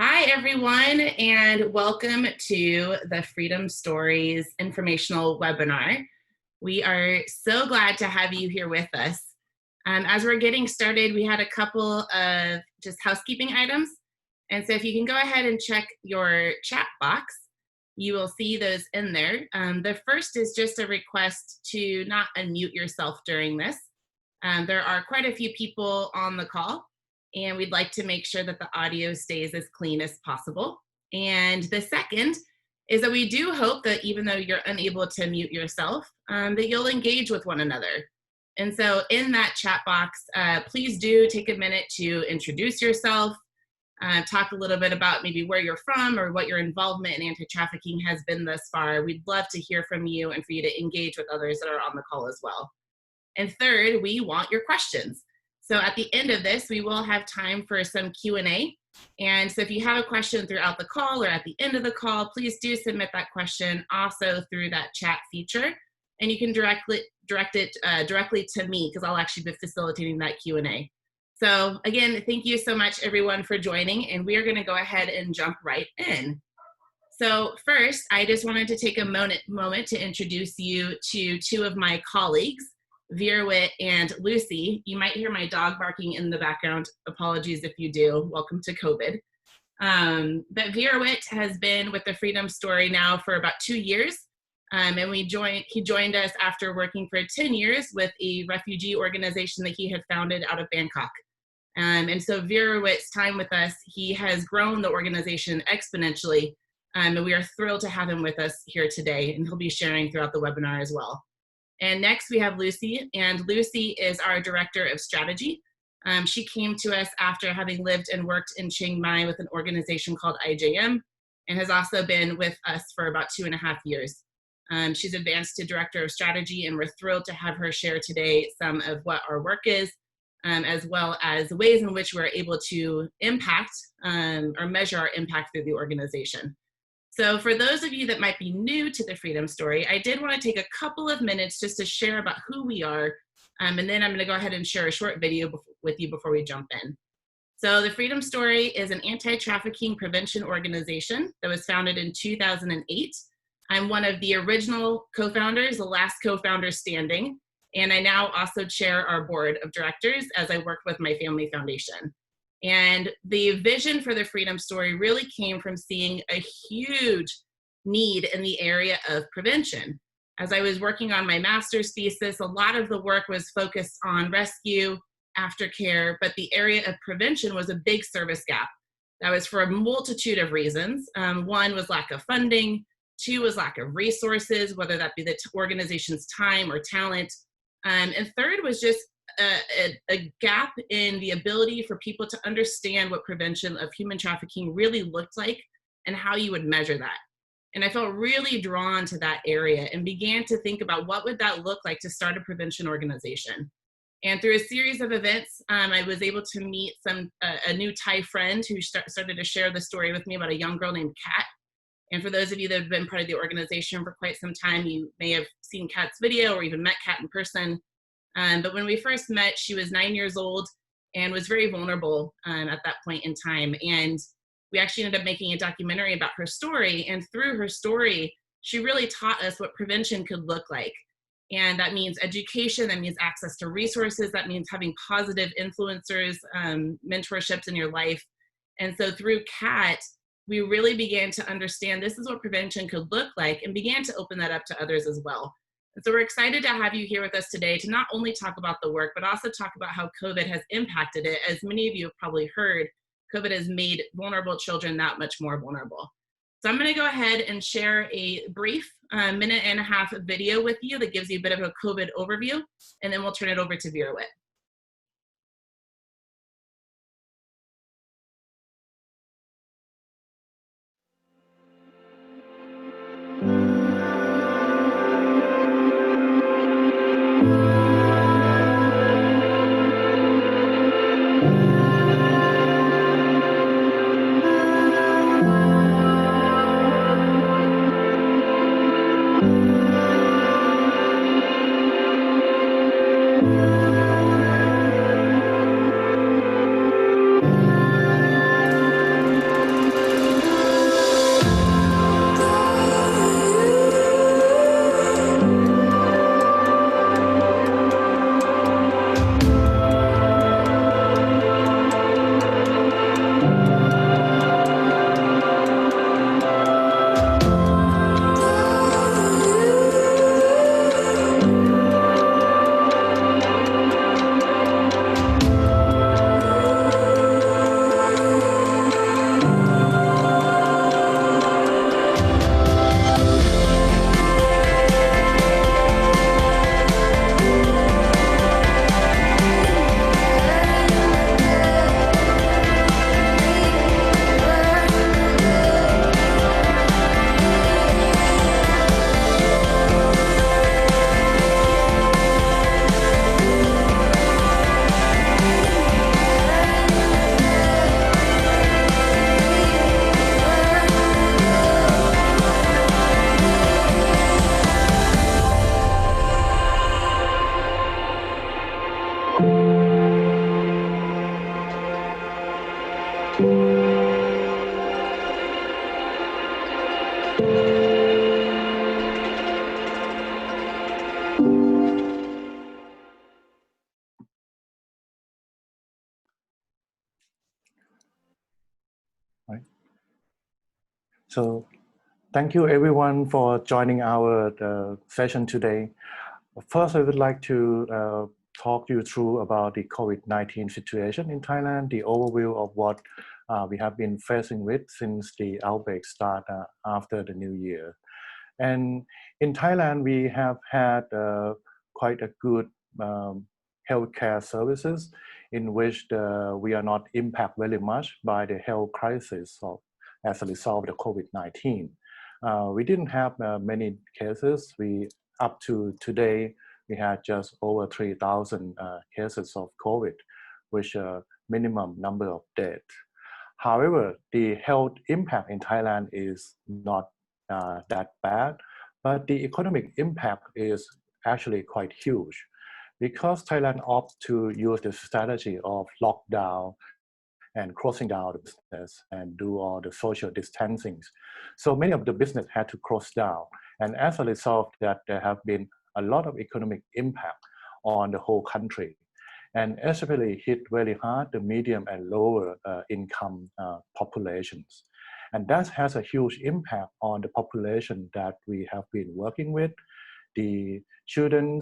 Hi, everyone, and welcome to the Freedom Stories informational webinar. We are so glad to have you here with us. As we're getting started, we had a couple of just housekeeping items. And so if you can go ahead and check your chat box, you will see those in there. The first is just a request to not unmute yourself during this. There are quite a few people on the call, and we'd like to make sure that the audio stays as clean as possible. And the second is that we do hope that even though you're unable to mute yourself, that you'll engage with one another. And so in that chat box, please do take a minute to introduce yourself, talk a little bit about maybe where you're from or what your involvement in anti-trafficking has been thus far. We'd love to hear from you and for you to engage with others that are on the call as well. And third, we want your questions. So at the end of this, we will have time for some Q&A. And so if you have a question throughout the call or at the end of the call, please do submit that question also through that chat feature. And you can direct it directly to me, because I'll actually be facilitating that Q&A. So again, thank you so much, everyone, for joining. And we are going to go ahead and jump right in. So first, I just wanted to take a moment to introduce you to two of my colleagues, Veerawit and Lucy. You might hear my dog barking in the background. Apologies if you do. Welcome to COVID. But Veerawit has been with the Freedom Story now for about 2 years. And he joined us after working for 10 years with a refugee organization that he had founded out of Bangkok. And so Veerawit's time with us, he has grown the organization exponentially. And we are thrilled to have him with us here today. And he'll be sharing throughout the webinar as well. And next we have Lucy, and Lucy is our Director of Strategy. She came to us after having lived and worked in Chiang Mai with an organization called IJM, and has also been with us for about 2.5 years. She's advanced to Director of Strategy, and we're thrilled to have her share today some of what our work is, as well as the ways in which we're able to impact or measure our impact through the organization. So for those of you that might be new to the Freedom Story, I did want to take a couple of minutes just to share about who we are, and then I'm going to go ahead and share a short video with you before we jump in. So the Freedom Story is an anti-trafficking prevention organization that was founded in 2008. I'm one of the original co-founders, the last co-founder standing, and I now also chair our board of directors as I work with my family foundation. And the vision for the Freedom Story really came from seeing a huge need in the area of prevention. As I was working on my master's thesis, a lot of the work was focused on rescue, aftercare, but the area of prevention was a big service gap. That was for a multitude of reasons. One was lack of funding. Two was lack of resources, whether that be the organization's time or talent. And third was just a gap in the ability for people to understand what prevention of human trafficking really looked like and how you would measure that. And I felt really drawn to that area and began to think about what would that look like to start a prevention organization. And through a series of events, I was able to meet a new Thai friend who started to share the story with me about a young girl named Kat. And for those of you that have been part of the organization for quite some time, you may have seen Kat's video or even met Kat in person. But when we first met, she was 9 years old and was very vulnerable at that point in time. And we actually ended up making a documentary about her story. And through her story, she really taught us what prevention could look like. And that means education, that means access to resources, that means having positive influencers, mentorships in your life. And so through Kat, we really began to understand this is what prevention could look like and began to open that up to others as well. And so we're excited to have you here with us today to not only talk about the work, but also talk about how COVID has impacted it. As many of you have probably heard, COVID has made vulnerable children that much more vulnerable. So I'm going to go ahead and share a brief 1.5-minute video with you that gives you a bit of a COVID overview, and then we'll turn it over to Veerawit. Right. So thank you everyone for joining our session today. First, I would like to talk you through about the COVID-19 situation in Thailand, the overview of what we have been facing with since the outbreak started after the new year. And in Thailand, we have had quite a good healthcare services in which we are not impacted very much by the health crisis as a result of the COVID-19. We didn't have many cases. Up to today, we had just over 3,000 cases of COVID, which minimum number of deaths. However, the health impact in Thailand is not that bad, but the economic impact is actually quite huge because Thailand opts to use the strategy of lockdown and closing down the business and do all the social distancing. So many of the business had to close down. And as a result of that, there have been a lot of economic impact on the whole country. And especially hit very hard the medium and lower income populations. And that has a huge impact on the population that we have been working with, the children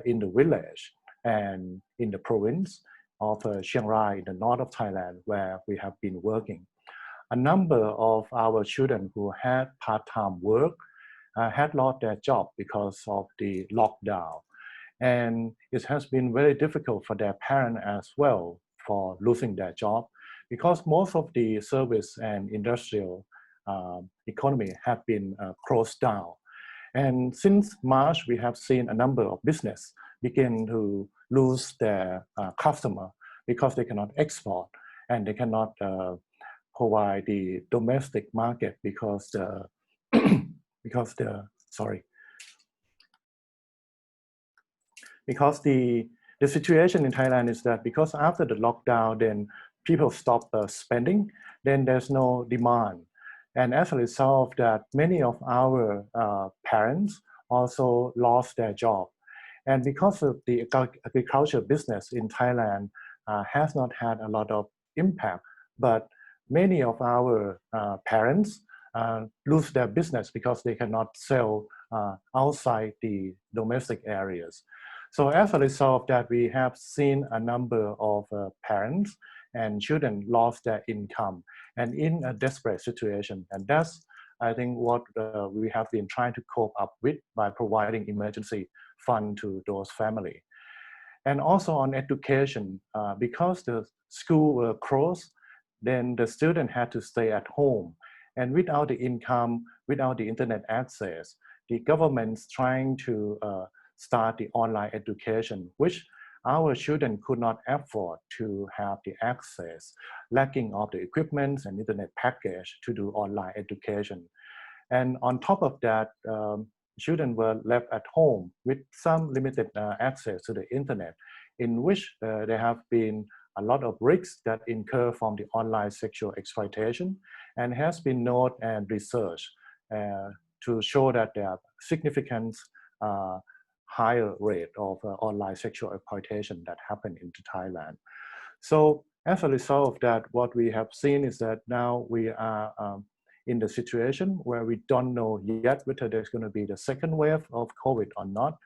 in the village and in the province of Chiang Rai in the north of Thailand, where we have been working. A number of our children who had part-time work had lost their job because of the lockdown. And it has been very difficult for their parents as well for losing their job because most of the service and industrial economy have been closed down. And since March, we have seen a number of business begin to lose their customer because they cannot export and they cannot provide the domestic market because the situation in Thailand is that because after the lockdown, then people stop spending, then there's no demand. And as a result of that, many of our parents also lost their job. And because of the agriculture business in Thailand has not had a lot of impact, but many of our parents lose their business because they cannot sell outside the domestic areas. So as a result of that, we have seen a number of parents and children lost their income and in a desperate situation. And that's, I think, what we have been trying to cope up with by providing emergency fund to those families. And also on education, because the school were closed, then the student had to stay at home. And without the income, without the internet access, the government's trying to start the online education, which our children could not afford to have the access, lacking of the equipment and internet package to do online education. And on top of that, children were left at home with some limited access to the internet, in which there have been a lot of risks that incur from the online sexual exploitation, and has been noted and researched to show that there are significant higher rate of online sexual exploitation that happen into Thailand. So as a result of that, what we have seen is that now we are in the situation where we don't know yet whether there's going to be the second wave of COVID or not,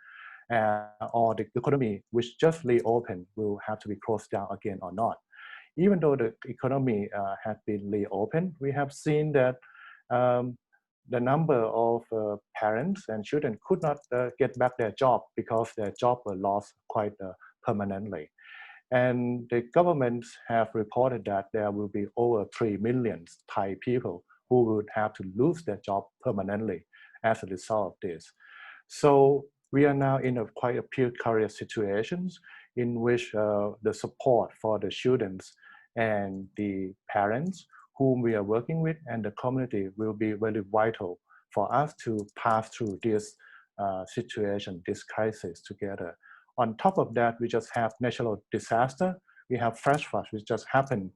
or the economy, which just reopened, will have to be closed down again or not. Even though the economy has been reopened, we have seen that the number of parents and children could not get back their job because their job were lost quite permanently. And the governments have reported that there will be over 3 million Thai people who would have to lose their job permanently as a result of this. So we are now in a quite a precarious situations in which the support for the students and the parents whom we are working with and the community will be very vital for us to pass through this situation, this crisis together. On top of that, we just have natural disaster. We have flash flood, which just happened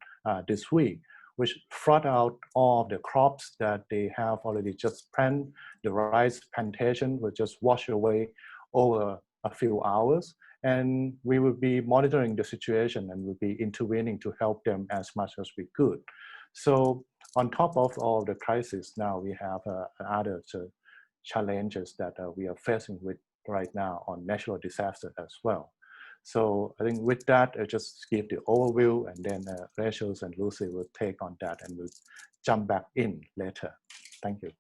this week, which flood out all of the crops that they have already just planted. The rice plantation will just wash away over a few hours. And we will be monitoring the situation and will be intervening to help them as much as we could. So on top of all the crises, now we have other challenges that we are facing with right now on natural disaster as well. So I think with that, I just give the overview, and then Rachel and Lucy will take on that and we'll jump back in later. Thank you.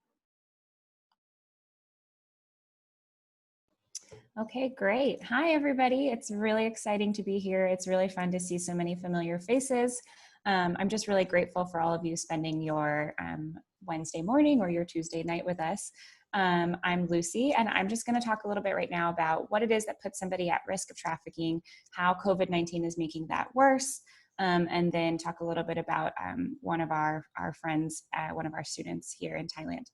Okay, great. Hi, everybody. It's really exciting to be here. It's really fun to see so many familiar faces. I'm just really grateful for all of you spending your Wednesday morning or your Tuesday night with us. I'm Lucy, and I'm just going to talk a little bit right now about what it is that puts somebody at risk of trafficking, how COVID-19 is making that worse, and then talk a little bit about one of our friends, one of our students here in Thailand.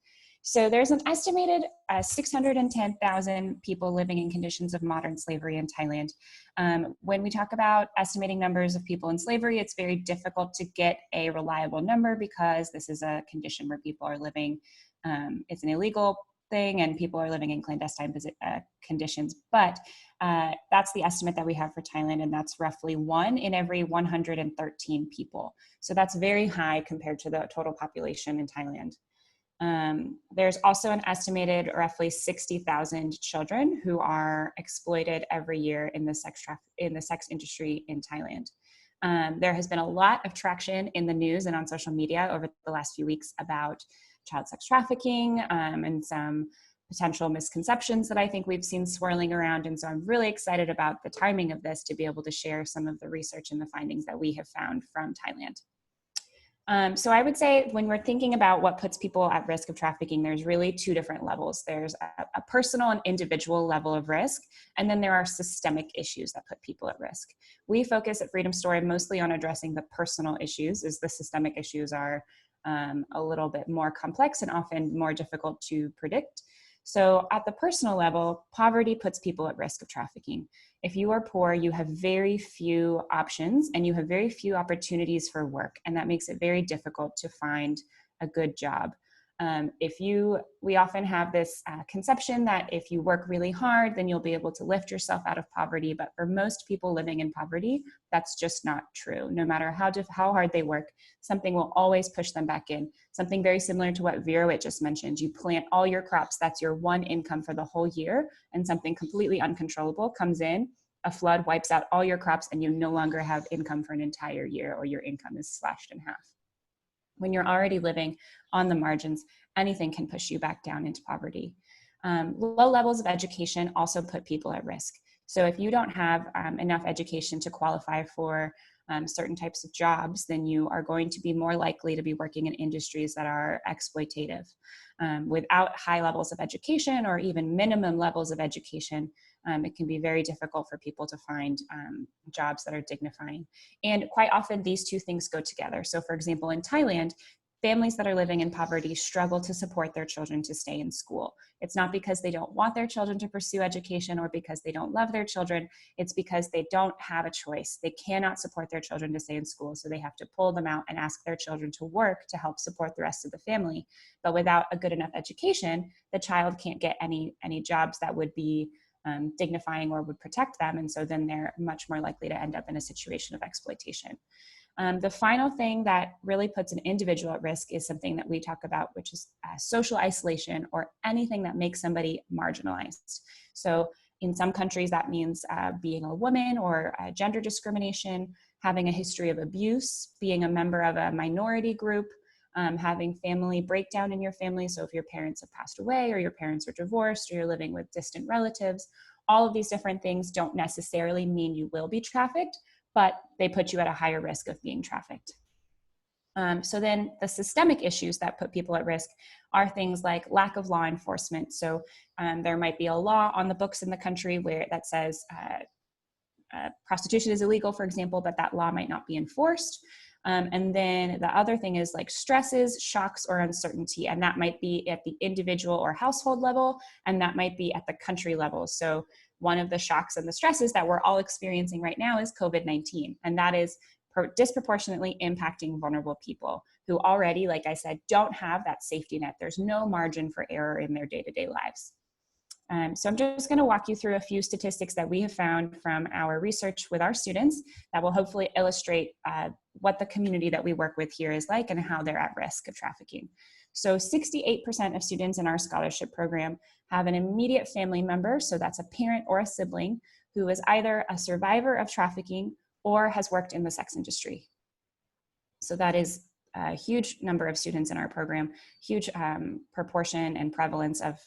So there's an estimated 610,000 people living in conditions of modern slavery in Thailand. When we talk about estimating numbers of people in slavery, it's very difficult to get a reliable number because this is a condition where people are living, it's an illegal thing and people are living in clandestine conditions. But that's the estimate that we have for Thailand, and that's roughly 1 in every 113 people. So that's very high compared to the total population in Thailand. There's also an estimated roughly 60,000 children who are exploited every year in the sex industry in Thailand. There has been a lot of traction in the news and on social media over the last few weeks about child sex trafficking and some potential misconceptions that I think we've seen swirling around. And so I'm really excited about the timing of this to be able to share some of the research and the findings that we have found from Thailand. So I would say when we're thinking about what puts people at risk of trafficking, there's really 2 different levels. There's a personal and individual level of risk, and then there are systemic issues that put people at risk. We focus at Freedom Story mostly on addressing the personal issues, as the systemic issues are a little bit more complex and often more difficult to predict. So at the personal level, poverty puts people at risk of trafficking. If you are poor, you have very few options and you have very few opportunities for work, and that makes it very difficult to find a good job. We often have this conception that if you work really hard, then you'll be able to lift yourself out of poverty. But for most people living in poverty, that's just not true. No matter how hard they work, something will always push them back in. Something very similar to what Veerawit just mentioned. You plant all your crops, that's your one income for the whole year, and something completely uncontrollable comes in, a flood wipes out all your crops, and you no longer have income for an entire year, or your income is slashed in half. When you're already living on the margins, anything can push you back down into poverty. Low levels of education also put people at risk. So if you don't have enough education to qualify for certain types of jobs, then you are going to be more likely to be working in industries that are exploitative. Without high levels of education or even minimum levels of education, it can be very difficult for people to find jobs that are dignifying. And quite often these 2 things go together. So for example, in Thailand, families that are living in poverty struggle to support their children to stay in school. It's not because they don't want their children to pursue education or because they don't love their children. It's because they don't have a choice. They cannot support their children to stay in school, so they have to pull them out and ask their children to work to help support the rest of the family. But without a good enough education, the child can't get any jobs that would be dignifying or would protect them. And so then they're much more likely to end up in a situation of exploitation. The final thing that really puts an individual at risk is something that we talk about, which is social isolation, or anything that makes somebody marginalized. So in some countries, that means being a woman or gender discrimination, having a history of abuse, being a member of a minority group, having family breakdown in your family. So if your parents have passed away, or your parents are divorced, or you're living with distant relatives, all of these different things don't necessarily mean you will be trafficked, but they put you at a higher risk of being trafficked. So then the systemic issues that put people at risk are things like lack of law enforcement. So there might be a law on the books in the country that says prostitution is illegal, for example, but that law might not be enforced. And then the other thing is like stresses, shocks, or uncertainty. And that might be at the individual or household level, and that might be at the country level. So one of the shocks and the stresses that we're all experiencing right now is COVID-19. And that is disproportionately impacting vulnerable people who already, like I said, don't have that safety net. There's no margin for error in their day-to-day lives. So I'm just going to walk you through a few statistics that we have found from our research with our students that will hopefully illustrate what the community that we work with here is like and how they're at risk of trafficking. So 68% of students in our scholarship program have an immediate family member, so that's a parent or a sibling, who is either a survivor of trafficking or has worked in the sex industry. So that is a huge number of students in our program, huge proportion and prevalence of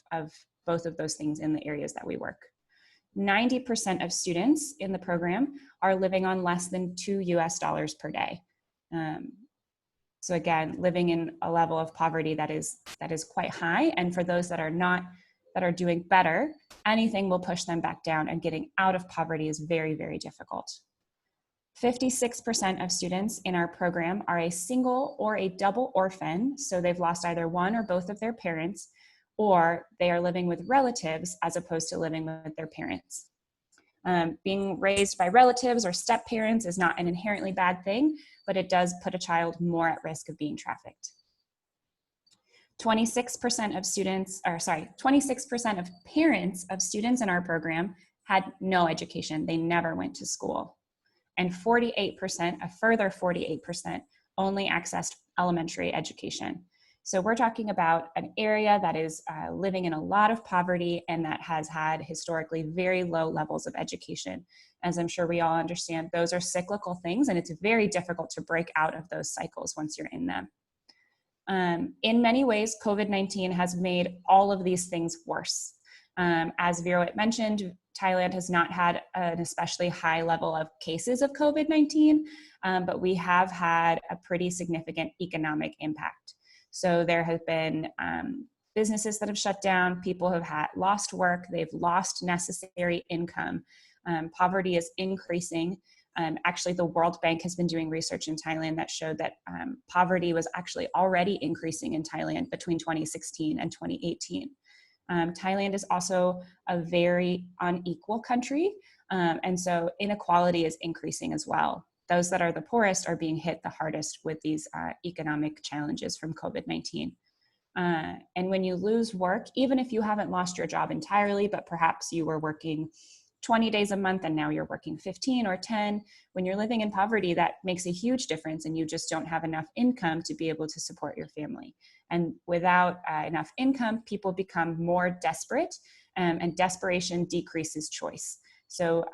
both of those things in the areas that we work. 90% of students in the program are living on less than $2 per day. So again, living in a level of poverty that is quite high. And for those that are doing better, anything will push them back down, and getting out of poverty is very, very difficult. 56% of students in our program are a single or a double orphan. So they've lost either one or both of their parents, or they are living with relatives as opposed to living with their parents. Being raised by relatives or step parents is not an inherently bad thing, but it does put a child more at risk of being trafficked. 26% of students, 26% of parents of students in our program had no education. They never went to school. And 48%, a further 48%, only accessed elementary education. So we're talking about an area that is living in a lot of poverty and that has had historically very low levels of education. As I'm sure we all understand, those are cyclical things, and it's very difficult to break out of those cycles once you're in them. In many ways, COVID-19 has made all of these things worse. As Veerawit mentioned, Thailand has not had an especially high level of cases of COVID-19, but we have had a pretty significant economic impact. So there have been businesses that have shut down, people have lost work, they've lost necessary income. Poverty is increasing. Actually, the World Bank has been doing research in Thailand that showed that poverty was actually already increasing in Thailand between 2016 and 2018. Thailand is also a very unequal country, and so inequality is increasing as well. Those that are the poorest are being hit the hardest with these economic challenges from COVID-19. And when you lose work, even if you haven't lost your job entirely, but perhaps you were working 20 days a month and now you're working 15 or 10, when you're living in poverty, that makes a huge difference, and you just don't have enough income to be able to support your family. And without enough income, people become more desperate, and desperation decreases choice. So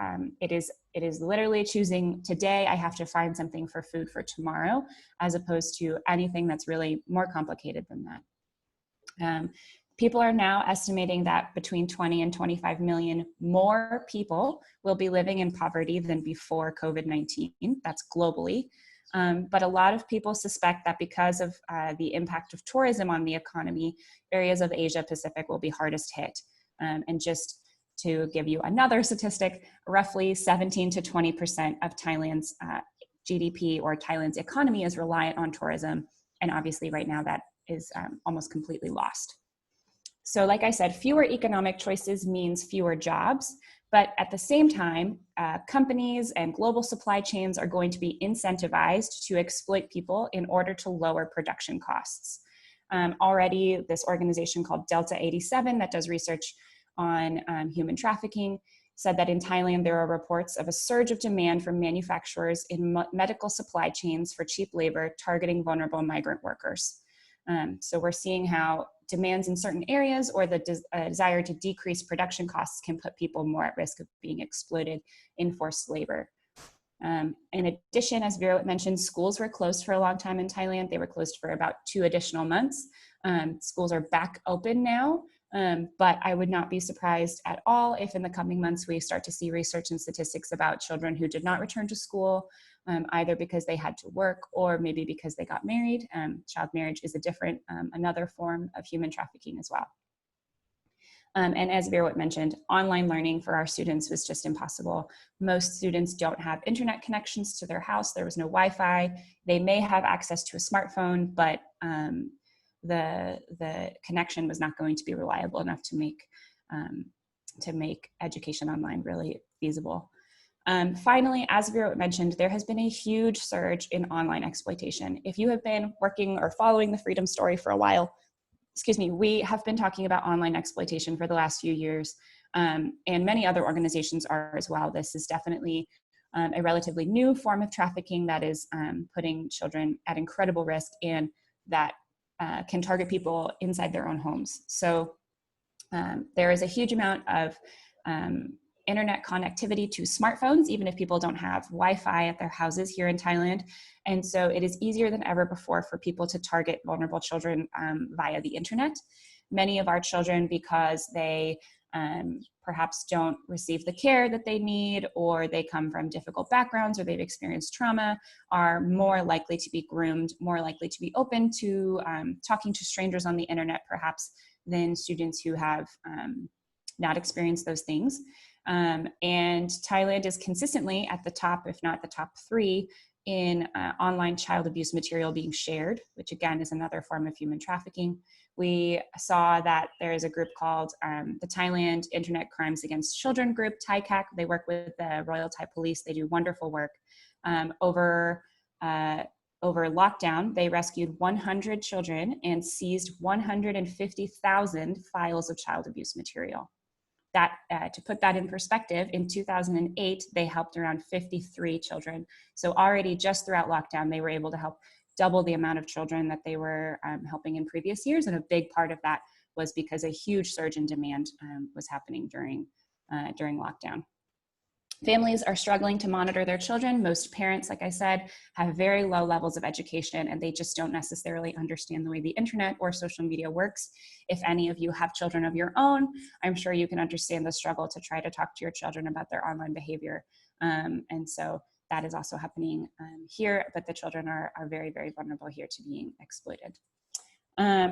it is literally choosing today, I have to find something for food for tomorrow, as opposed to anything that's really more complicated than that. People are now estimating that between 20 and 25 million more people will be living in poverty than before COVID-19. That's globally. But a lot of people suspect that because of the impact of tourism on the economy, areas of Asia Pacific will be hardest hit. And just to give you another statistic, roughly 17 to 20% of Thailand's GDP or Thailand's economy is reliant on tourism. And obviously right now that is almost completely lost. So like I said, fewer economic choices means fewer jobs, but at the same time, companies and global supply chains are going to be incentivized to exploit people in order to lower production costs. Already, this organization called Delta 87 that does research on human trafficking said that in Thailand, there are reports of a surge of demand from manufacturers in medical supply chains for cheap labor targeting vulnerable migrant workers. So we're seeing how demands in certain areas or the desire to decrease production costs can put people more at risk of being exploited in forced labor. In addition, as Veerawit mentioned, schools were closed for a long time in Thailand. They were closed for about 2 additional months. Schools are back open now, but I would not be surprised at all if in the coming months we start to see research and statistics about children who did not return to school, either because they had to work or maybe because they got married. Child marriage is a different, another form of human trafficking as well. And as Veerawit mentioned, online learning for our students was just impossible. Most students don't have internet connections to their house. There was no Wi-Fi. They may have access to a smartphone, but the connection was not going to be reliable enough to make to make education online really feasible. Finally, as Veerawit mentioned, there has been a huge surge in online exploitation. If you have been working or following the Freedom Story for a while, we have been talking about online exploitation for the last few years, and many other organizations are as well. This is definitely a relatively new form of trafficking that is putting children at incredible risk and that can target people inside their own homes. So there is a huge amount of internet connectivity to smartphones, even if people don't have Wi-Fi at their houses here in Thailand. And so it is easier than ever before for people to target vulnerable children via the internet. Many of our children, because they perhaps don't receive the care that they need, or they come from difficult backgrounds, or they've experienced trauma, are more likely to be groomed, more likely to be open to talking to strangers on the internet, perhaps, than students who have not experienced those things. And Thailand is consistently at the top, if not the top 3, in online child abuse material being shared, which again is another form of human trafficking. We saw that there is a group called the Thailand Internet Crimes Against Children group, THAICAC. They work with the Royal Thai Police. They do wonderful work. Over lockdown, they rescued 100 children and seized 150,000 files of child abuse material. That, to put that in perspective, in 2008, they helped around 53 children. So already just throughout lockdown, they were able to help double the amount of children that they were helping in previous years. And a big part of that was because a huge surge in demand was happening during lockdown. Families are struggling to monitor their children. Most parents, like I said, have very low levels of education, and they just don't necessarily understand the way the internet or social media works. If any of you have children of your own, I'm sure you can understand the struggle to try to talk to your children about their online behavior. And so that is also happening here, but the children are very, very vulnerable here to being exploited.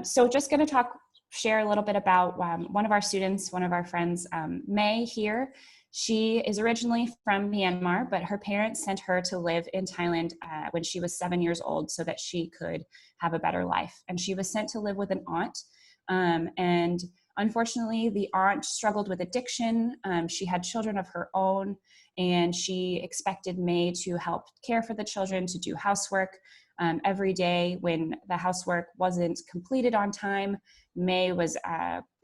So just going to share a little bit about one of our students, one of our friends, May here. She is originally from Myanmar, but her parents sent her to live in Thailand when she was 7 years old so that she could have a better life. And she was sent to live with an aunt. And unfortunately, the aunt struggled with addiction. She had children of her own, and she expected May to help care for the children, to do housework. Every day when the housework wasn't completed on time, May was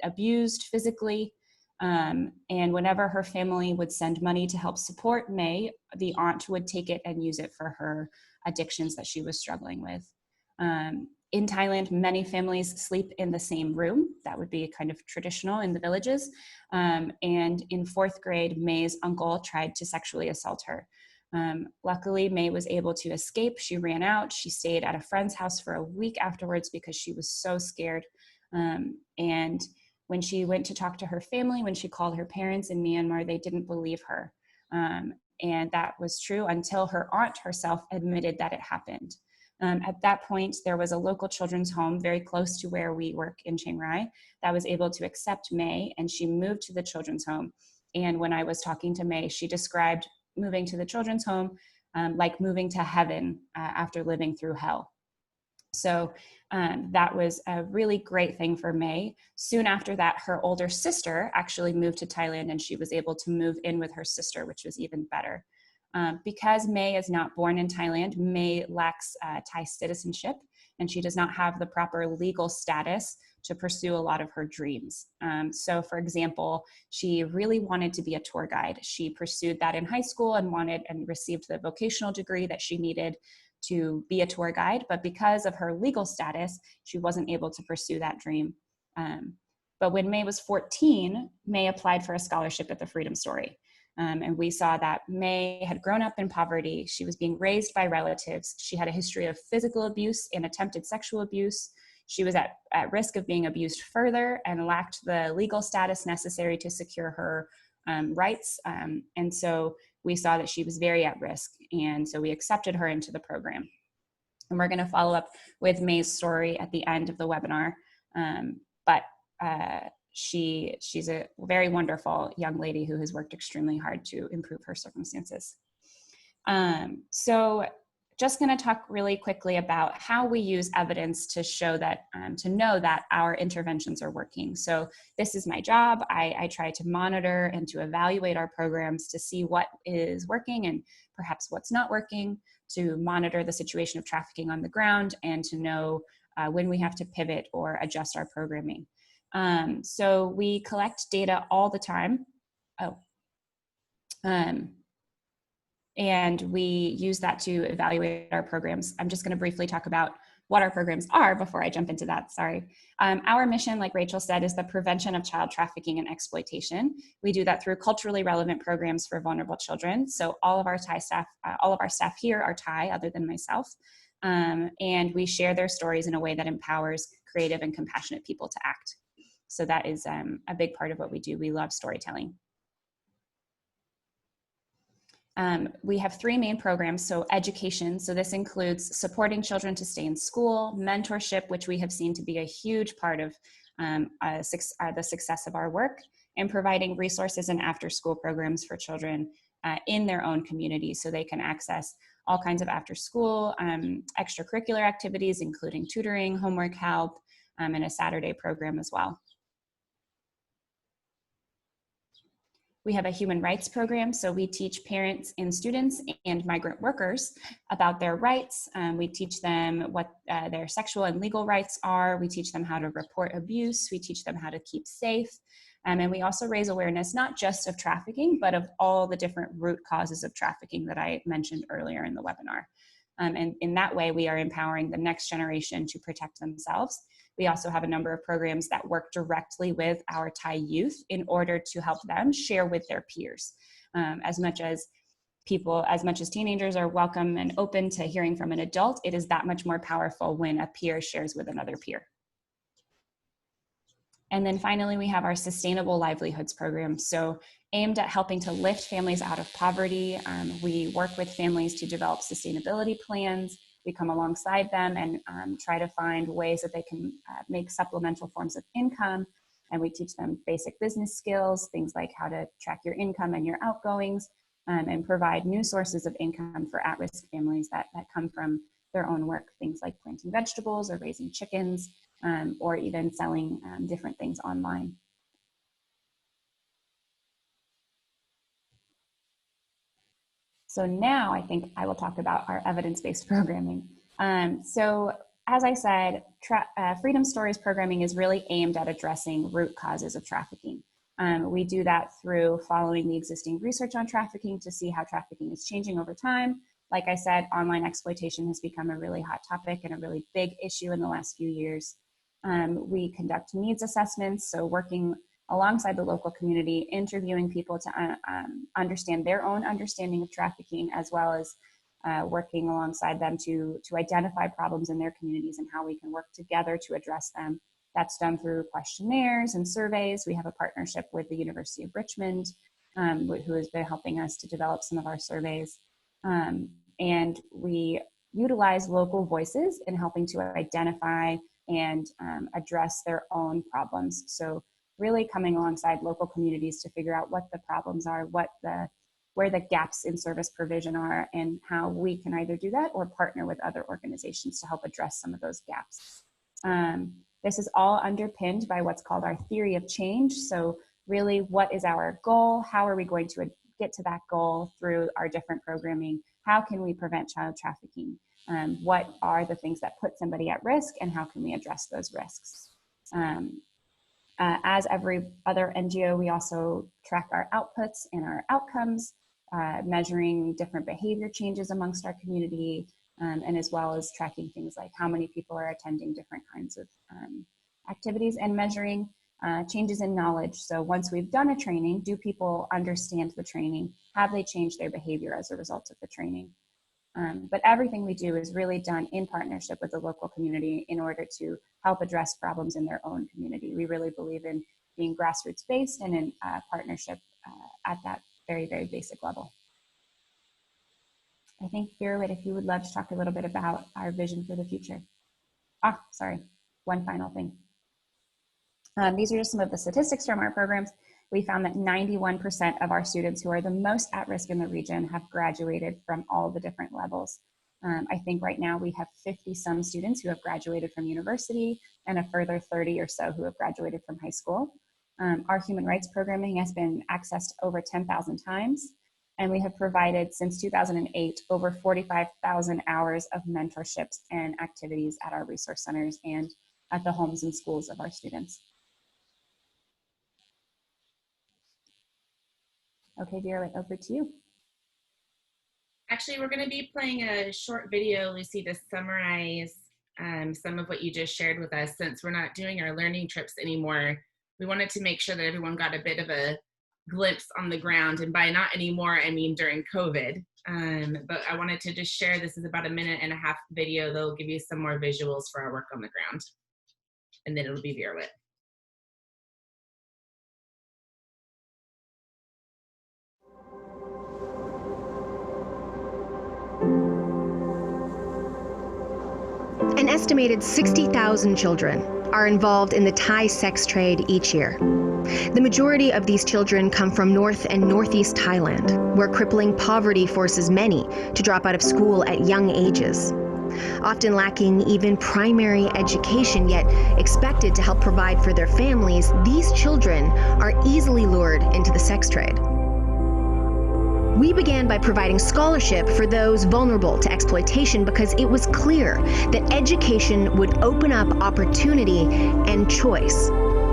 abused physically. And whenever her family would send money to help support May, the aunt would take it and use it for her addictions that she was struggling with. In Thailand, many families sleep in the same room. That would be kind of traditional in the villages. And in 4th grade, May's uncle tried to sexually assault her. Luckily, May was able to escape. She ran out. She stayed at a friend's house for a week afterwards because she was so scared. And when she went to talk to her family, when she called her parents in Myanmar, they didn't believe her. And that was true until her aunt herself admitted that it happened. At that point, there was a local children's home very close to where we work in Chiang Rai that was able to accept May, and she moved to the children's home. And when I was talking to May, she described moving to the children's home like moving to heaven after living through hell. So that was a really great thing for May. Soon after that, her older sister actually moved to Thailand, and she was able to move in with her sister, which was even better. Because May is not born in Thailand, May lacks Thai citizenship, and she does not have the proper legal status to pursue a lot of her dreams. So for example, she really wanted to be a tour guide. She pursued that in high school and received the vocational degree that she needed to be a tour guide, but because of her legal status, she wasn't able to pursue that dream. But when May was 14, May applied for a scholarship at the Freedom Story. And we saw that May had grown up in poverty. She was being raised by relatives. She had a history of physical abuse and attempted sexual abuse. She was at risk of being abused further and lacked the legal status necessary to secure her rights. And so we saw that she was very at risk. And so we accepted her into the program. And we're going to follow up with May's story at the end of the webinar. But she's a very wonderful young lady who has worked extremely hard to improve her circumstances. So just going to talk really quickly about how we use evidence to show that, to know that our interventions are working. So this is my job. I try to monitor and to evaluate our programs to see what is working and perhaps what's not working, to monitor the situation of trafficking on the ground, and to know when we have to pivot or adjust our programming. So we collect data all the time. And we use that to evaluate our programs. I'm just going to briefly talk about what our programs are before I jump into that, sorry. Our mission, like Rachel said, is the prevention of child trafficking and exploitation. We do that through culturally relevant programs for vulnerable children. So all of our Thai staff, all of our staff here are Thai, other than myself. And we share their stories in a way that empowers creative and compassionate people to act. So that is a big part of what we do. We love storytelling. We have three main programs. So education, so this includes supporting children to stay in school, mentorship, which we have seen to be a huge part of the success of our work, and providing resources and after-school programs for children in their own communities so they can access all kinds of after-school extracurricular activities, including tutoring, homework help, and a Saturday program as well. We have a human rights program, so we teach parents and students and migrant workers about their rights. We teach them what their sexual and legal rights are. We teach them how to report abuse. We teach them how to keep safe. And we also raise awareness, not just of trafficking, but of all the different root causes of trafficking that I mentioned earlier in the webinar. And in that way, we are empowering the next generation to protect themselves. We also have a number of programs that work directly with our Thai youth in order to help them share with their peers. As much as teenagers are welcome and open to hearing from an adult, it is that much more powerful when a peer shares with another peer. And then finally, we have our sustainable livelihoods program. So aimed at helping to lift families out of poverty. We work with families to develop sustainability plans. We come alongside them and try to find ways that they can make supplemental forms of income. And we teach them basic business skills, things like how to track your income and your outgoings, and provide new sources of income for at-risk families that come from their own work, things like planting vegetables or raising chickens, or even selling different things online. So now I think I will talk about our evidence-based programming. So as I said, Freedom Stories programming is really aimed at addressing root causes of trafficking. We do that through following the existing research on trafficking to see how trafficking is changing over time. Like I said, online exploitation has become a really hot topic and a really big issue in the last few years. We conduct needs assessments, so working alongside the local community, interviewing people to understand their own understanding of trafficking, as well as working alongside them to identify problems in their communities and how we can work together to address them. That's done through questionnaires and surveys. We have a partnership with the University of Richmond, who has been helping us to develop some of our surveys. And we utilize local voices in helping to identify and address their own problems. So really coming alongside local communities to figure out what the problems are, where the gaps in service provision are, and how we can either do that or partner with other organizations to help address some of those gaps. This is all underpinned by what's called our theory of change. So really, what is our goal? How are we going to get to that goal through our different programming? How can we prevent child trafficking? What are the things that put somebody at risk, and how can we address those risks? As every other NGO, we also track our outputs and our outcomes, measuring different behavior changes amongst our community, and as well as tracking things like how many people are attending different kinds of activities, and measuring changes in knowledge. So once we've done a training, do people understand the training? Have they changed their behavior as a result of the training? But everything we do is really done in partnership with the local community in order to help address problems in their own community. We really believe in being grassroots based and in partnership at that very, very basic level. I think, Veerawit, if you would love to talk a little bit about our vision for the future. Sorry, one final thing. These are just some of the statistics from our programs. We found that 91% of our students who are the most at risk in the region have graduated from all the different levels. I think right now we have 50-some students who have graduated from university and a further 30 or so who have graduated from high school. Our human rights programming has been accessed over 10,000 times, and we have provided since 2008 over 45,000 hours of mentorships and activities at our resource centers and at the homes and schools of our students. Okay, Veerawit, over to you. Actually, we're going to be playing a short video, Lucy, to summarize some of what you just shared with us. Since we're not doing our learning trips anymore, we wanted to make sure that everyone got a bit of a glimpse on the ground. And by not anymore, I mean during COVID. But I wanted to just share, this is about a 1.5-minute video that'll give you some more visuals for our work on the ground. And then it'll be Veerawit. An estimated 60,000 children are involved in the Thai sex trade each year. The majority of these children come from North and Northeast Thailand, where crippling poverty forces many to drop out of school at young ages. Often lacking even primary education, yet expected to help provide for their families, these children are easily lured into the sex trade. We began by providing scholarship for those vulnerable to exploitation because it was clear that education would open up opportunity and choice.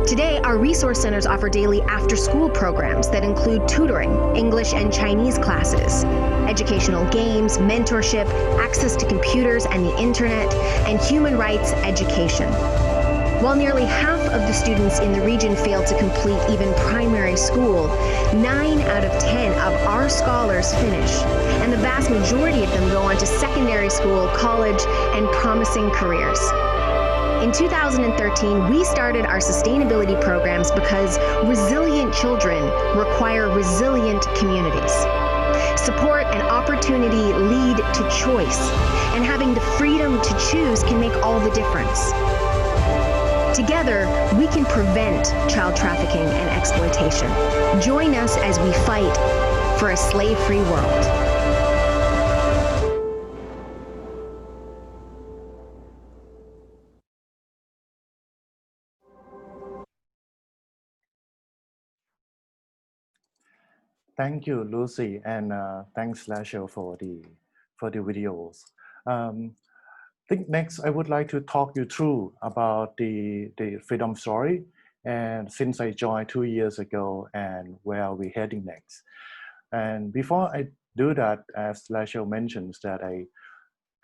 Today, our resource centers offer daily after-school programs that include tutoring, English and Chinese classes, educational games, mentorship, access to computers and the internet, and human rights education. While nearly half of the students in the region fail to complete even primary school, 9 out of 10 of our scholars finish, and the vast majority of them go on to secondary school, college, and promising careers. In 2013, we started our sustainability programs because resilient children require resilient communities. Support and opportunity lead to choice, and having the freedom to choose can make all the difference. Together, we can prevent child trafficking and exploitation. Join us as we fight for a slave-free world. Thank you, Lucy, and thanks, Lasho, for the videos. I think next I would like to talk you through about the freedom story, and since I joined 2 years ago and where we're heading next. And before I do that, as Lasho mentions, that I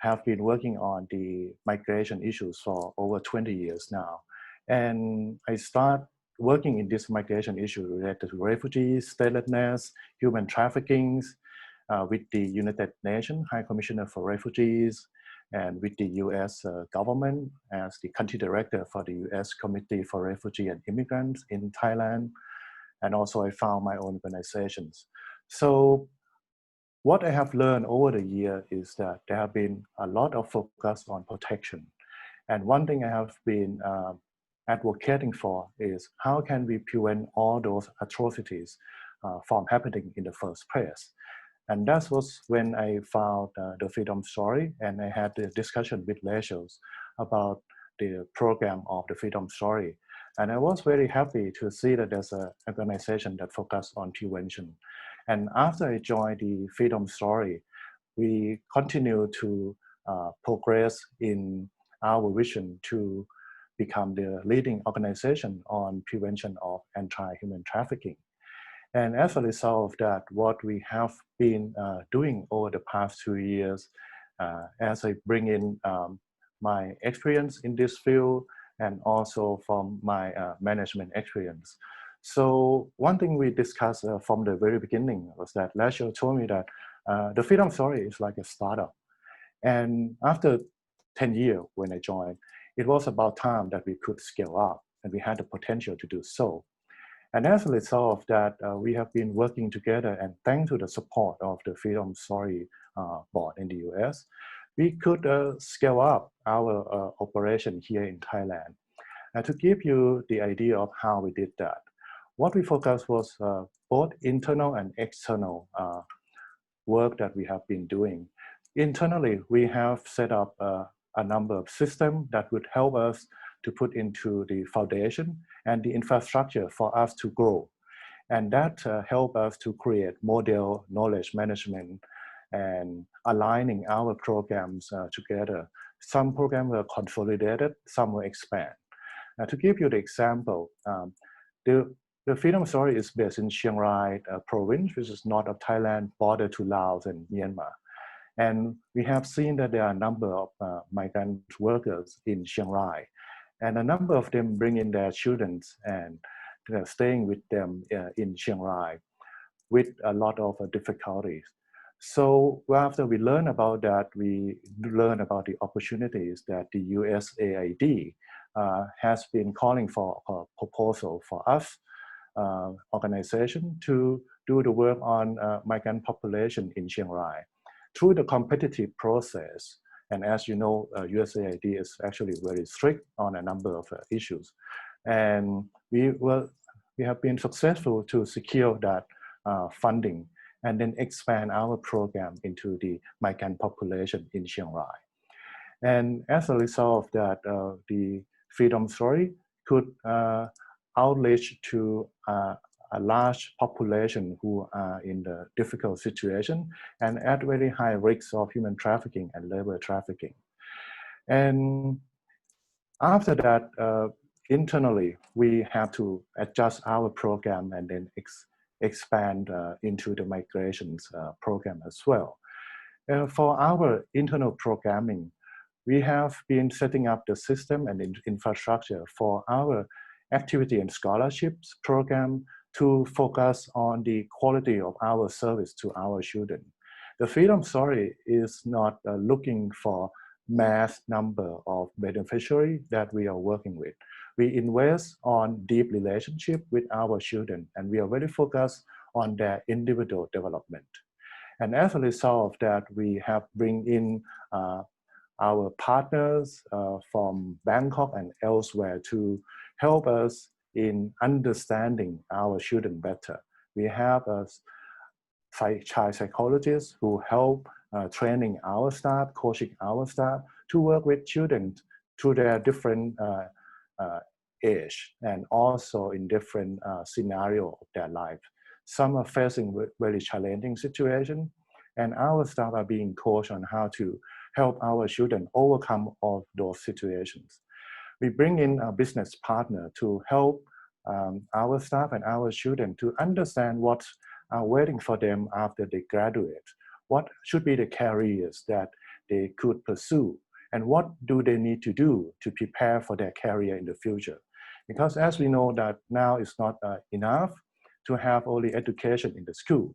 have been working on the migration issues for over 20 years now. And I start working in this migration issue related to refugees, statelessness, human trafficking, with the United Nations High Commissioner for Refugees, and with the US government as the country director for the US Committee for Refugee and Immigrants in Thailand. And also I found my own organizations. So what I have learned over the year is that there have been a lot of focus on protection. And one thing I have been advocating for is how can we prevent all those atrocities from happening in the first place. And that was when I found the Freedom Story, and I had a discussion with Lashos about the program of the Freedom Story. And I was very happy to see that there's an organization that focuses on prevention. And after I joined the Freedom Story, we continue to progress in our vision to become the leading organization on prevention of anti-human trafficking. And as a result of that, what we have been doing over the past 2 years, as I bring in my experience in this field and also from my management experience. So one thing we discussed from the very beginning was that Lasho told me that the Freedom Story is like a startup. And after 10 years when I joined, it was about time that we could scale up, and we had the potential to do so. And as a result of that, we have been working together, and thanks to the support of the Freedom Story board in the US, we could scale up our operation here in Thailand. And to give you the idea of how we did that, what we focused was both internal and external work that we have been doing. internally, we have set up a number of systems that would help us to put into the foundation and the infrastructure for us to grow. And that help us to create model knowledge management and aligning our programs together. Some programs were consolidated, some were expanded. To give you the example, the Freedom Story is based in Chiang Rai province, which is north of Thailand, border to Laos and Myanmar. And we have seen that there are a number of migrant workers in Chiang Rai, and a number of them bring in their children and they're staying with them in Chiang Rai with a lot of difficulties. So after we learn about that, we learn about the opportunities that the USAID has been calling for a proposal for us, organization, to do the work on migrant population in Chiang Rai through the competitive process. And as you know, USAID is actually very strict on a number of issues. And we have been successful to secure that funding and then expand our program into the migrant population in Chiang Rai. And as a result of that, the Freedom Story could outreach to a large population who are in the difficult situation and at very high risks of human trafficking and labor trafficking. And after that, internally, we have to adjust our program and then expand into the migrations program as well. For our internal programming, we have been setting up the system and infrastructure for our activity and scholarships program to focus on the quality of our service to our children. The Freedom Story is not looking for mass number of beneficiaries that we are working with. We invest on deep relationship with our children, and we are very focused on their individual development. And as a result of that, we have bring in our partners from Bangkok and elsewhere to help us in understanding our children better. We have a child psychologist who help training our staff, coaching our staff to work with children through their different age and also in different scenario of their life. Some are facing very challenging situation, and our staff are being coached on how to help our children overcome all those situations. We bring in a business partner to help our staff and our children to understand what's waiting for them after they graduate. What should be the careers that they could pursue, and what do they need to do to prepare for their career in the future? Because as we know that now it's not enough to have only education in the school.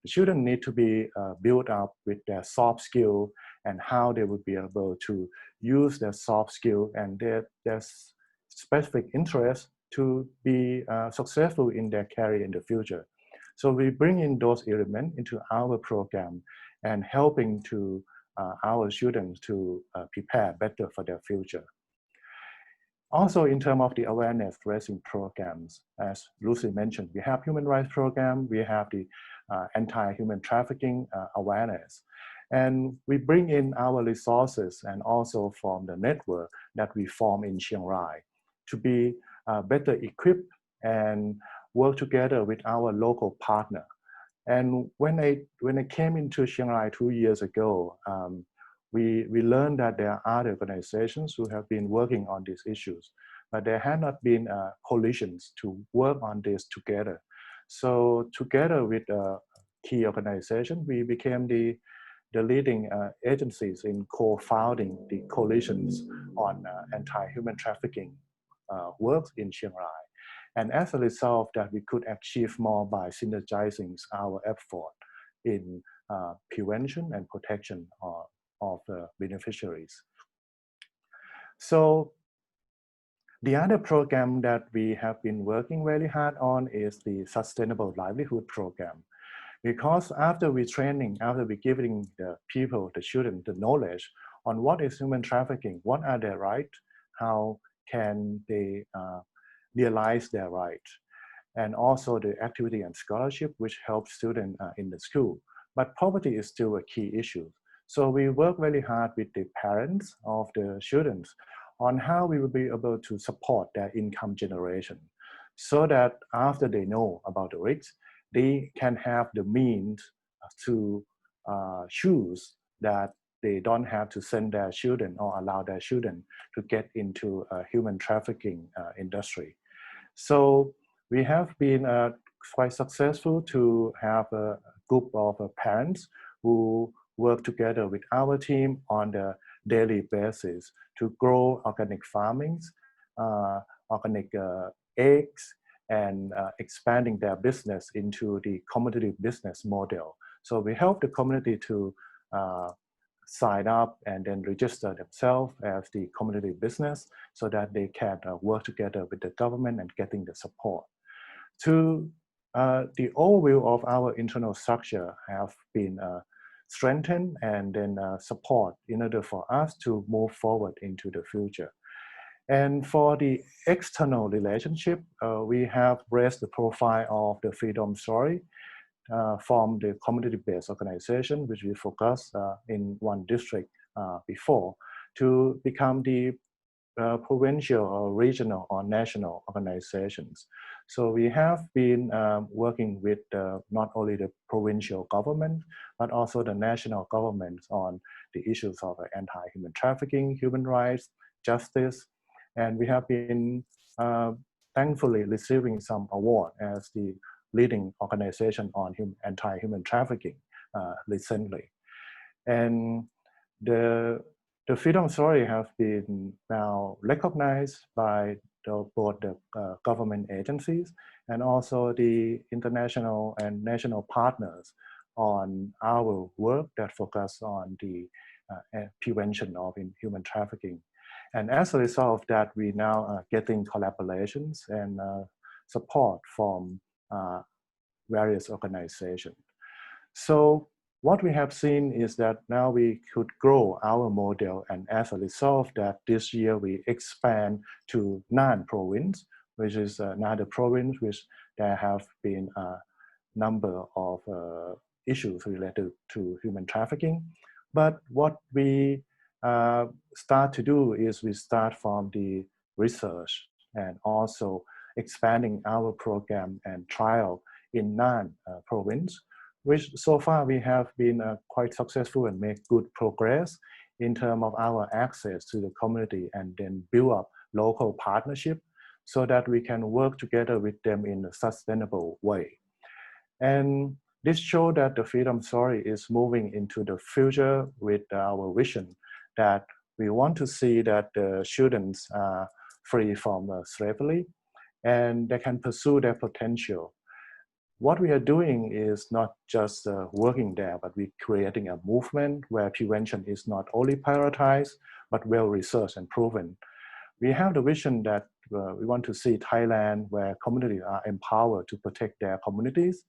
The children need to be built up with their soft skill and how they would be able to use their soft skill and their specific interest to be successful in their career in the future. So we bring in those elements into our program and helping to our students to prepare better for their future. Also, in terms of the awareness raising programs, as Lucy mentioned, we have human rights program, we have the anti-human trafficking awareness. And we bring in our resources and also from the network that we form in Chiang Rai to be better equipped and work together with our local partner. And when I came into Chiang Rai 2 years ago, we learned that there are other organizations who have been working on these issues, but there had not been coalitions to work on this together. So together with key organizations, we became the leading agencies in co-founding the coalitions on anti-human trafficking works in Chiang Rai. And as a result of that, we could achieve more by synergizing our effort in prevention and protection of the beneficiaries. So the other program that we have been working very hard on is the Sustainable Livelihood Program. Because after we training, after we giving the people, the children, the knowledge on what is human trafficking, what are their rights, how can they realize their rights, and also the activity and scholarship, which helps students in the school. But poverty is still a key issue. So we work very hard with the parents of the students on how we will be able to support their income generation so that after they know about the risks, they can have the means to choose that they don't have to send their children or allow their children to get into human trafficking industry. So we have been quite successful to have a group of parents who work together with our team on the daily basis to grow organic farmings, organic eggs, and expanding their business into the community business model. So we help the community to sign up and then register themselves as the community business so that they can work together with the government and getting the support. To the overview of our internal structure have been strengthened and then support in order for us to move forward into the future. And for the external relationship, we have raised the profile of the Freedom Story from the community-based organization, which we focus in one district before, to become the provincial or regional or national organizations. So we have been working with not only the provincial government, but also the national governments on the issues of anti-human trafficking, human rights, justice, and we have been thankfully receiving some award as the leading organization on anti-human trafficking recently. And the Freedom Story have been now recognized by both the government agencies and also the international and national partners on our work that focus on the prevention of human trafficking. And as a result of that, we now are getting collaborations and support from various organizations. So what we have seen is that now we could grow our model, and as a result of that, this year we expand to Nan province, which is another province which there have been a number of issues related to human trafficking. But what we start to do is we start from the research and also expanding our program and trial in Nan province, which so far we have been quite successful and make good progress in terms of our access to the community and then build up local partnership so that we can work together with them in a sustainable way. And this shows that the Freedom Story is moving into the future with our vision that we want to see that the students are free from slavery and they can pursue their potential. What we are doing is not just working there, but we're creating a movement where prevention is not only prioritized, but well researched and proven. We have the vision that we want to see Thailand where communities are empowered to protect their communities,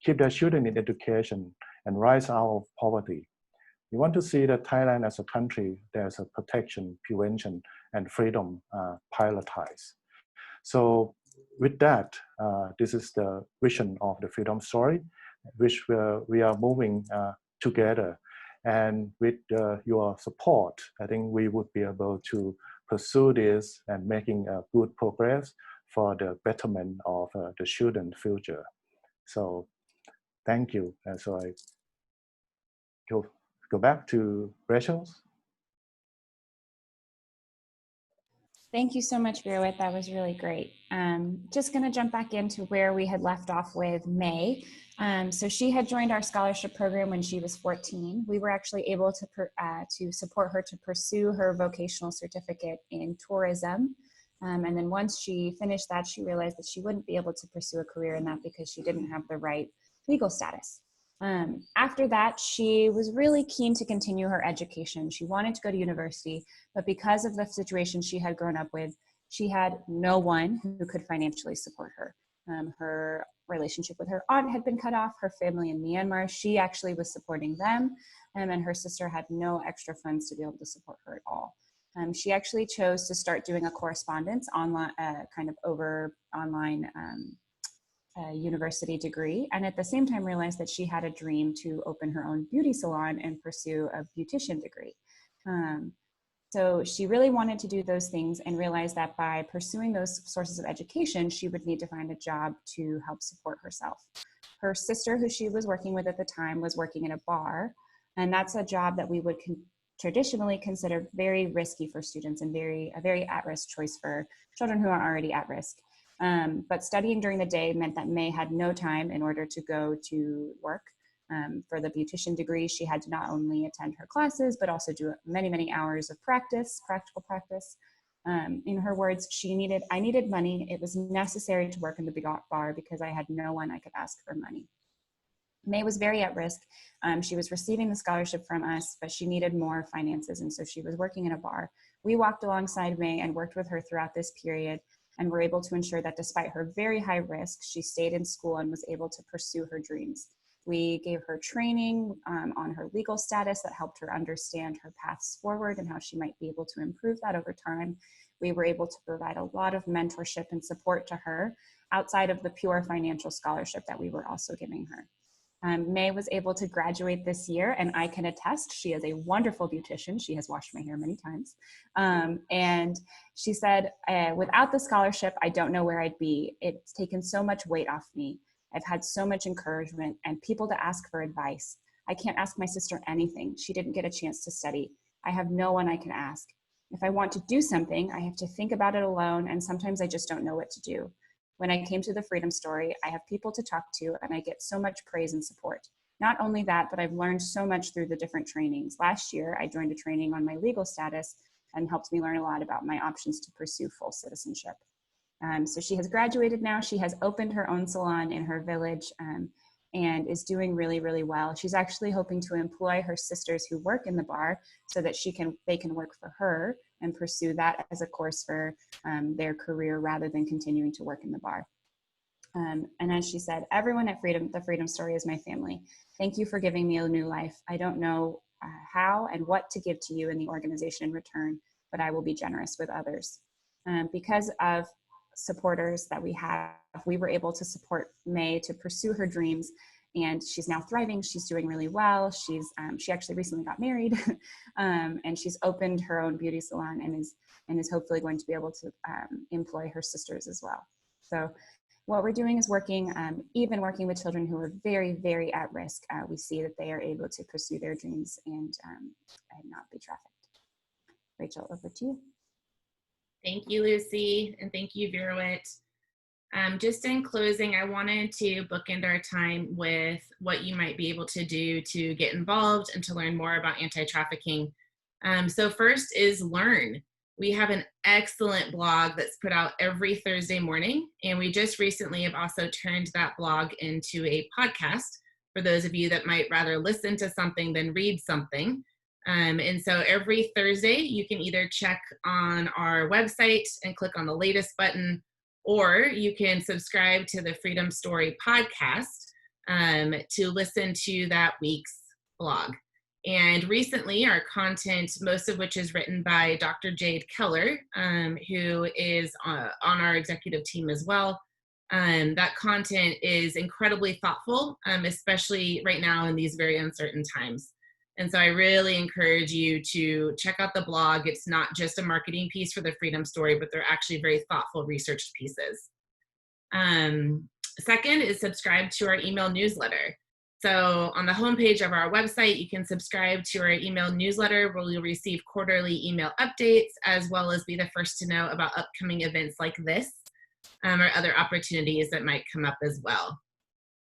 keep their children in education, and rise out of poverty. We want to see that Thailand as a country, there's a protection, prevention, and freedom prioritized. So with that, this is the vision of the Freedom Story, which we are moving together. And with your support, I think we would be able to pursue this and making good progress for the betterment of the children's future. So thank you. And so I go back to Rachel. Thank you so much, Veerawit. That was really great. Just going to jump back into where we had left off with May. So she had joined our scholarship program when she was 14. We were actually able to support her to pursue her vocational certificate in tourism. And then once she finished that, she realized that she wouldn't be able to pursue a career in that because she didn't have the right legal status. After that, she was really keen to continue her education. She wanted to go to university, but because of the situation she had grown up with, she had no one who could financially support her. Her relationship with her aunt had been cut off, her family in Myanmar, she actually was supporting them, and her sister had no extra funds to be able to support her at all. She actually chose to start doing a correspondence online, kind of over online a university degree, and at the same time realized that she had a dream to open her own beauty salon and pursue a beautician degree. So she really wanted to do those things and realized that by pursuing those sources of education, she would need to find a job to help support herself. Her sister, who she was working with at the time, was working in a bar, and that's a job that we would traditionally consider very risky for students and a very at-risk choice for children who are already at risk. But studying during the day meant that May had no time in order to go to work. For the beautician degree, she had to not only attend her classes, but also do many, many hours of practical practice. In her words, I needed money. It was necessary to work in the bar because I had no one I could ask for money. May was very at risk. She was receiving the scholarship from us, but she needed more finances, and so she was working in a bar. We walked alongside May and worked with her throughout this period, and were able to ensure that despite her very high risk, she stayed in school and was able to pursue her dreams. We gave her training on her legal status that helped her understand her paths forward and how she might be able to improve that over time. We were able to provide a lot of mentorship and support to her outside of the pure financial scholarship that we were also giving her. May was able to graduate this year, and I can attest she is a wonderful beautician. She has washed my hair many times. And she said, without the scholarship, I don't know where I'd be. It's taken so much weight off me. I've had so much encouragement and people to ask for advice. I can't ask my sister anything. She didn't get a chance to study. I have no one I can ask. If I want to do something, I have to think about it alone, and sometimes I just don't know what to do. When I came to the Freedom Story, I have people to talk to, and I get so much praise and support. Not only that, but I've learned so much through the different trainings. Last year, I joined a training on my legal status and helped me learn a lot about my options to pursue full citizenship. So she has graduated now. She has opened her own salon in her village and is doing really, really well. She's actually hoping to employ her sisters who work in the bar so that they can work for her and pursue that as a course for their career rather than continuing to work in the bar. And as she said, everyone at the Freedom Story is my family. Thank you for giving me a new life. I don't know how and what to give to you in the organization in return, but I will be generous with others. Because of supporters that we have, we were able to support May to pursue her dreams, and she's now thriving. She's doing really well. She actually recently got married, and she's opened her own beauty salon and is hopefully going to be able to employ her sisters as well. So what we're doing is even working with children who are very, very at risk. We see that they are able to pursue their dreams and not be trafficked. Rachel, over to you. Thank you, Lucy, and thank you, Veerawit. Just in closing, I wanted to bookend our time with what you might be able to do to get involved and to learn more about anti-trafficking. So first is learn. We have an excellent blog that's put out every Thursday morning, and we just recently have also turned that blog into a podcast for those of you that might rather listen to something than read something. And so every Thursday, you can either check on our website and click on the latest button, or you can subscribe to the Freedom Story podcast to listen to that week's blog. And recently, our content, most of which is written by Dr. Jade Keller, who is on our executive team as well. That content is incredibly thoughtful, especially right now in these very uncertain times. And so I really encourage you to check out the blog. It's not just a marketing piece for the Freedom Story, but they're actually very thoughtful researched pieces. Second is subscribe to our email newsletter. So on the homepage of our website, you can subscribe to our email newsletter where you'll receive quarterly email updates, as well as be the first to know about upcoming events like this or other opportunities that might come up as well.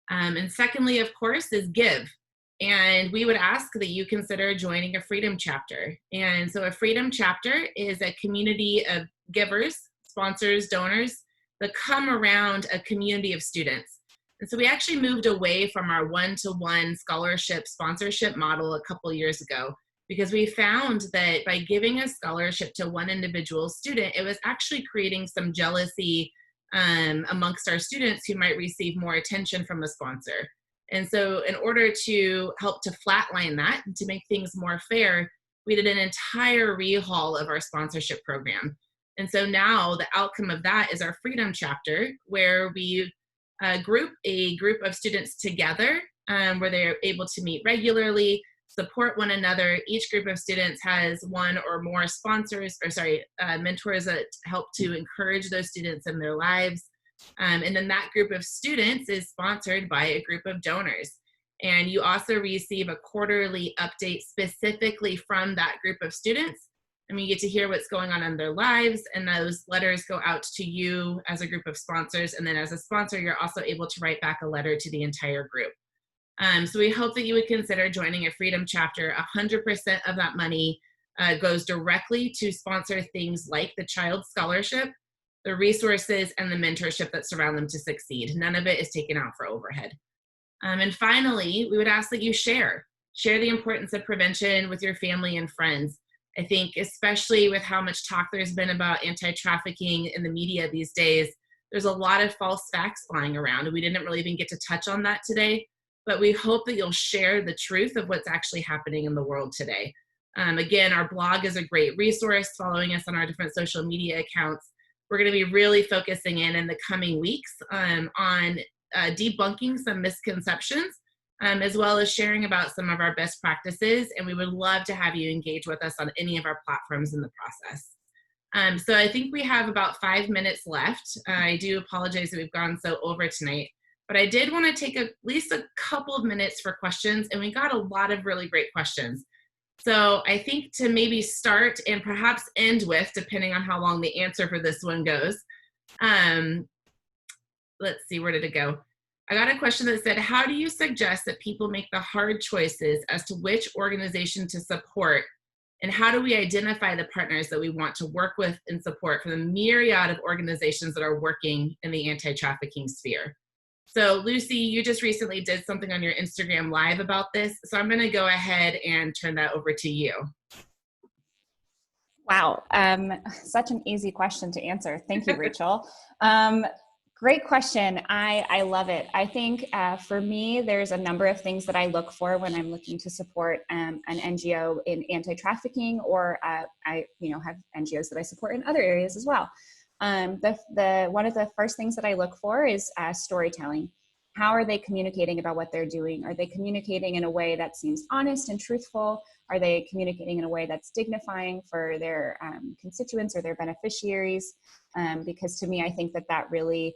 And secondly, of course, is give. And we would ask that you consider joining a Freedom chapter. And so a Freedom chapter is a community of givers, sponsors, donors that come around a community of students. And so we actually moved away from our one-to-one scholarship sponsorship model a couple years ago, because we found that by giving a scholarship to one individual student, it was actually creating some jealousy amongst our students who might receive more attention from a sponsor. And so in order to help to flatline that and to make things more fair, we did an entire rehaul of our sponsorship program. And so now the outcome of that is our Freedom chapter, where we group of students together where they're able to meet regularly, support one another. Each group of students has one or more mentors that help to encourage those students in their lives. And then that group of students is sponsored by a group of donors. And you also receive a quarterly update specifically from that group of students. And you get to hear what's going on in their lives, and those letters go out to you as a group of sponsors. And then as a sponsor, you're also able to write back a letter to the entire group. So we hope that you would consider joining a Freedom chapter. 100% of that money goes directly to sponsor things like the Child Scholarship, the resources, and the mentorship that surround them to succeed. None of it is taken out for overhead. And finally, we would ask that you share the importance of prevention with your family and friends. I think especially with how much talk there's been about anti-trafficking in the media these days, there's a lot of false facts flying around, and we didn't really even get to touch on that today. But we hope that you'll share the truth of what's actually happening in the world today. Again, our blog is a great resource. Following us on our different social media accounts, we're going to be really focusing in the coming weeks on debunking some misconceptions, as well as sharing about some of our best practices. And we would love to have you engage with us on any of our platforms in the process. So I think we have about 5 minutes left. I do apologize that we've gone so over tonight. But I did want to take at least a couple of minutes for questions, and we got a lot of really great questions. So I think to maybe start and perhaps end with, depending on how long the answer for this one goes, let's see, where did it go? I got a question that said, how do you suggest that people make the hard choices as to which organization to support, and how do we identify the partners that we want to work with and support for the myriad of organizations that are working in the anti-trafficking sphere? So Lucy, you just recently did something on your Instagram Live about this, so I'm going to go ahead and turn that over to you. Wow, such an easy question to answer. Thank you, Rachel. Great question. I love it. I think for me, there's a number of things that I look for when I'm looking to support an NGO in anti-trafficking, or I have NGOs that I support in other areas as well. One of the first things that I look for is storytelling. How are they communicating about what they're doing? Are they communicating in a way that seems honest and truthful? Are they communicating in a way that's dignifying for their constituents or their beneficiaries? Because to me, I think that really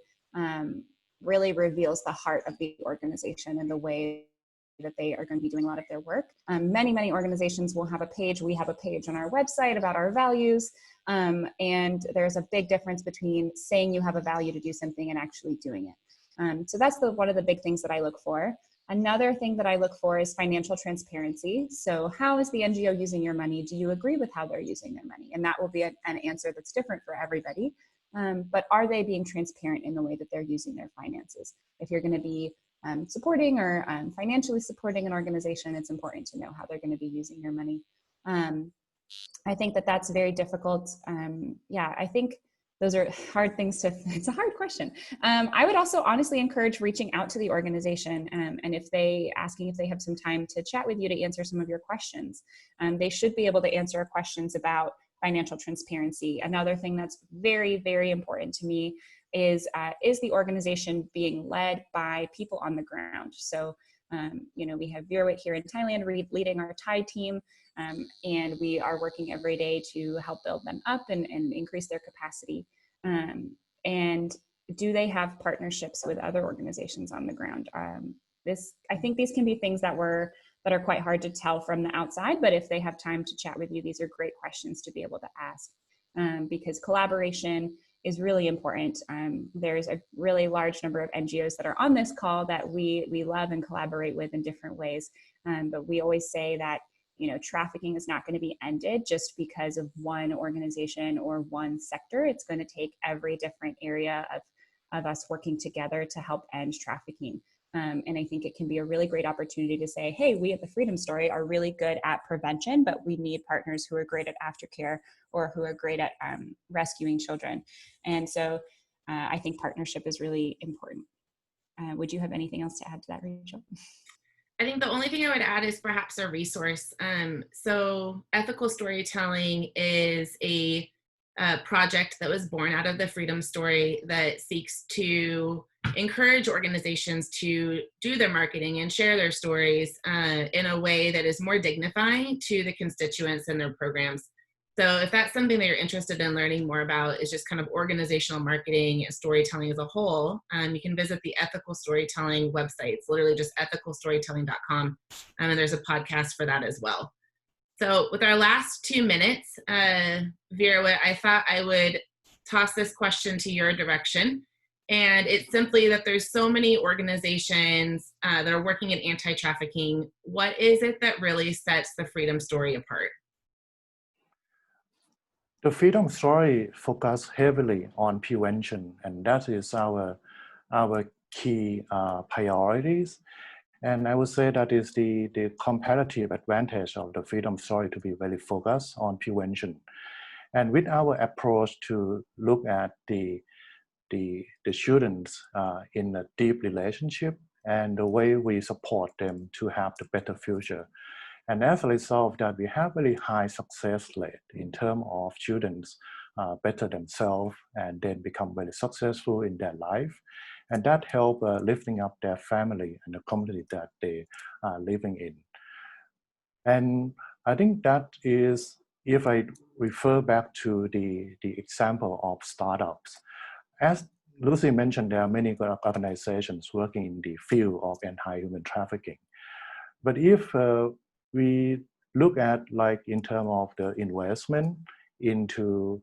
reveals the heart of the organization and the way that they are going to be doing a lot of their work. Many organizations will have a page. We have a page on our website about our values. And there's a big difference between saying you have a value to do something and actually doing it. So that's one of the big things that I look for. Another thing that I look for is financial transparency. So how is the NGO using your money? Do you agree with how they're using their money? And that will be an answer that's different for everybody. But are they being transparent in the way that they're using their finances? If you're going to be supporting or financially supporting an organization, it's important to know how they're going to be using your money. I think that's very difficult. I think those are hard things it's a hard question. I would also honestly encourage reaching out to the organization and asking if they have some time to chat with you to answer some of your questions. They should be able to answer questions about financial transparency. Another thing that's very, very important to me is the organization being led by people on the ground? So, we have Veerawit here in Thailand leading our Thai team, and we are working every day to help build them up and increase their capacity. And do they have partnerships with other organizations on the ground? I think these can be things that are quite hard to tell from the outside, but if they have time to chat with you, these are great questions to be able to ask, because collaboration is really important. There's a really large number of NGOs that are on this call that we love and collaborate with in different ways. But we always say that, trafficking is not going to be ended just because of one organization or one sector. It's going to take every different area of us working together to help end trafficking. And I think it can be a really great opportunity to say, hey, we at the Freedom Story are really good at prevention, but we need partners who are great at aftercare or who are great at rescuing children. And so I think partnership is really important. Would you have anything else to add to that, Rachel? I think the only thing I would add is perhaps a resource. So ethical storytelling is a project that was born out of the Freedom Story that seeks to encourage organizations to do their marketing and share their stories in a way that is more dignifying to the constituents in their programs. So if that's something that you're interested in learning more about, is just kind of organizational marketing and storytelling as a whole, you can visit the Ethical Storytelling website. It's literally just ethicalstorytelling.com, and there's a podcast for that as well. So with our last 2 minutes, Veerawit, I thought I would toss this question to your direction. And it's simply that there's so many organizations that are working in anti-trafficking. What is it that really sets the Freedom Story apart? The Freedom Story focuses heavily on prevention, and that is our key priorities. And I would say that is the comparative advantage of the Freedom Story to be very focused on prevention. And with our approach to look at the students in a deep relationship and the way we support them to have the better future. And as a result of that, we have very high success rate in terms of students better themselves and then become very successful in their life. And that helps lifting up their family and the community that they are living in. And I think that is, if I refer back to the example of startups, as Lucy mentioned, there are many organizations working in the field of anti-human trafficking. But if we look at, like, in terms of the investment into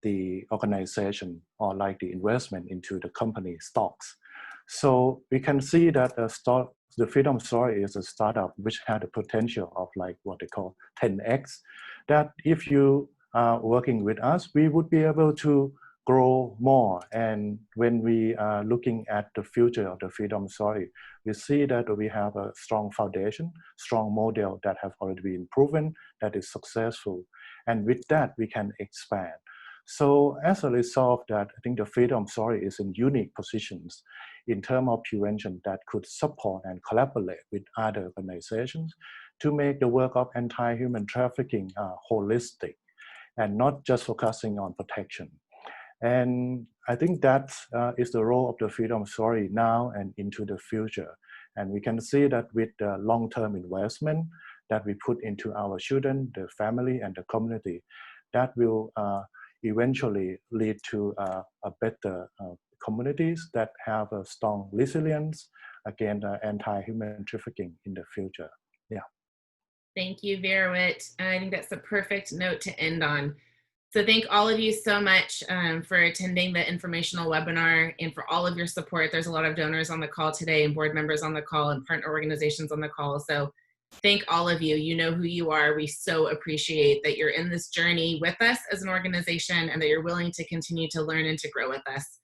the organization, or like the investment into the company stocks, so we can see that the Freedom Story is a startup which had the potential of, like, what they call 10x, that if you are working with us, we would be able to grow more. And when we are looking at the future of the Freedom Story, we see that we have a strong foundation, strong model that have already been proven, that is successful. And with that, we can expand. So as a result of that, I think the Freedom Story is in unique positions in terms of prevention that could support and collaborate with other organizations to make the work of anti-human trafficking holistic and not just focusing on protection. And I think that is the role of the Freedom Story now and into the future. And we can see that with the long-term investment that we put into our children, the family, and the community, that will eventually lead to a better communities that have a strong resilience against anti-human trafficking in the future. Yeah. Thank you, Veerawit. I think that's a perfect note to end on. So thank all of you so much for attending the informational webinar and for all of your support. There's a lot of donors on the call today and board members on the call and partner organizations on the call. So thank all of you. You know who you are. We so appreciate that you're in this journey with us as an organization and that you're willing to continue to learn and to grow with us.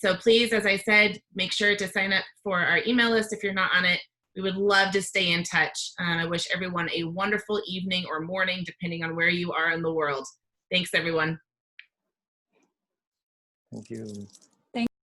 So please, as I said, make sure to sign up for our email list if you're not on it. We would love to stay in touch. I wish everyone a wonderful evening or morning, depending on where you are in the world. Thanks, everyone. Thank you.